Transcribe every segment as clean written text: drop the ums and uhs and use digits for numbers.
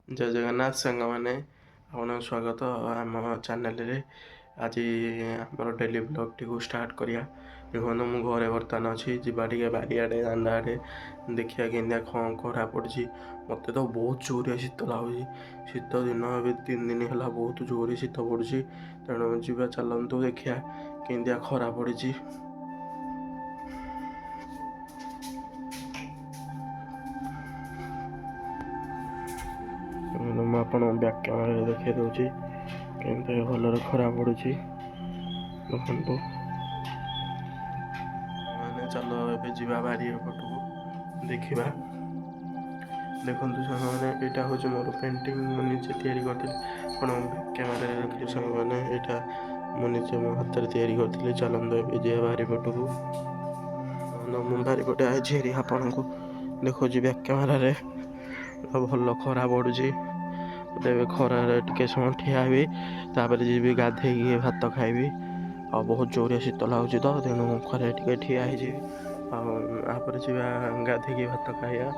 ଜୟ ଜଗନ୍ନାଥ ସାଙ୍ଗମାନେ, ଆପଣଙ୍କୁ ସ୍ୱାଗତ ଆମ ଚ୍ୟାନେଲରେ। ଆଜି ଆମର ଡେଲି ବ୍ଲଗ୍ଟିକୁ ଷ୍ଟାର୍ଟ କରିବା। ଦେଖନ୍ତୁ ମୁଁ ଘରେ ବର୍ତ୍ତମାନ ଅଛି, ଯିବା ଟିକେ ବାରିଆଡ଼େ ଦାଣ୍ଡ ଆଡ଼େ ଦେଖିବା କେମିତିଆ କ'ଣ ଖରା ପଡ଼ିଛି। ମୋତେ ତ ବହୁତ ଜୋରରେ ଶୀତ ଲାଗୁଛି। ଶୀତ ଦିନ ଏବେ 3 ଦିନ ହେଲା ବହୁତ ଜୋରରେ ଶୀତ ପଡ଼ୁଛି। ତେଣୁ ଯିବା, ଚାଲନ୍ତୁ ଦେଖିବା କେମିତିଆ ଖରା ପଡ଼ିଛି। ମୁଁ ଆପଣଙ୍କୁ ବ୍ୟାକ୍ କ୍ୟାମେରାରେ ଦେଖାଇ ଦେଉଛି କେମିତି ଭଲରେ ଖରା ପଡ଼ୁଛି। ଦେଖନ୍ତୁ ମାନେ ଚାଲ ଏବେ ଯିବା ବାରି ପଟକୁ ଦେଖିବା। ଦେଖନ୍ତୁ ସାଙ୍ଗମାନେ, ଏଇଟା ହେଉଛି ମୋର ପେଣ୍ଟିଂ ମୁଁ ନିଜେ ତିଆରି କରିଥିଲି। ଆପଣ ବ୍ୟାକ୍ କ୍ୟାମେରାରେ ଦେଖିଲେ ସାଙ୍ଗମାନେ, ଏଇଟା ମୁଁ ନିଜେ ମୋ ହାତରେ ତିଆରି କରିଥିଲି। ଚାଲନ୍ତୁ ଏବେ ଯିବା ବାରି ପଟକୁ। ମୁଁ ବାରିପଟେ ଆଇଛି ହେରି, ଆପଣଙ୍କୁ ଦେଖାଉଛି ବ୍ୟାକ୍ କ୍ୟାମେରାରେ। ଭଲ ଖରା ପଡ଼ୁଛି। ଏବେ ଖରାରେ ଟିକେ ସମୟ ଠିଆ ହେବି, ତାପରେ ଯିବି ଗାଧେଇକି ଭାତ ଖାଇବି। ଆଉ ବହୁତ ଜୋରିଆ ଶୀତ ଲାଗୁଛି ତ, ତେଣୁ ଖରାରେ ଟିକେ ଠିଆ ହେଇଯିବି। ଆଉ ତାପରେ ଯିବା ଗାଧେଇକି ଭାତ ଖାଇବା,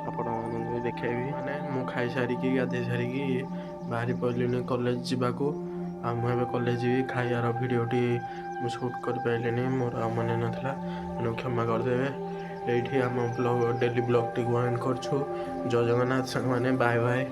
ଆପଣମାନଙ୍କୁ ଦେଖେଇବି। ମାନେ ମୁଁ ଖାଇସାରିକି ଗାଧେଇ ସାରିକି ବାହାରି ପଡ଼ିଲିଣି କଲେଜ ଯିବାକୁ। ଆଉ ମୁଁ ଏବେ କଲେଜ ଯିବି। ଖାଇବାର ଭିଡ଼ିଓଟି ମୁଁ ସୁଟ୍ କରିପାରିଲିନି, ମୋର ଆଉ ମନେ ନଥିଲା, ତେଣୁ କ୍ଷମା କରିଦେବେ। ଏଇଠି ଆମ ଡେଲି ବ୍ଲଗ୍ଟିକୁ ଏଣ୍ଡ କରୁଛୁ। ଜୟ ଜଗନ୍ନାଥ ସାଙ୍ଗମାନେ, ବାଏ ବାଏ।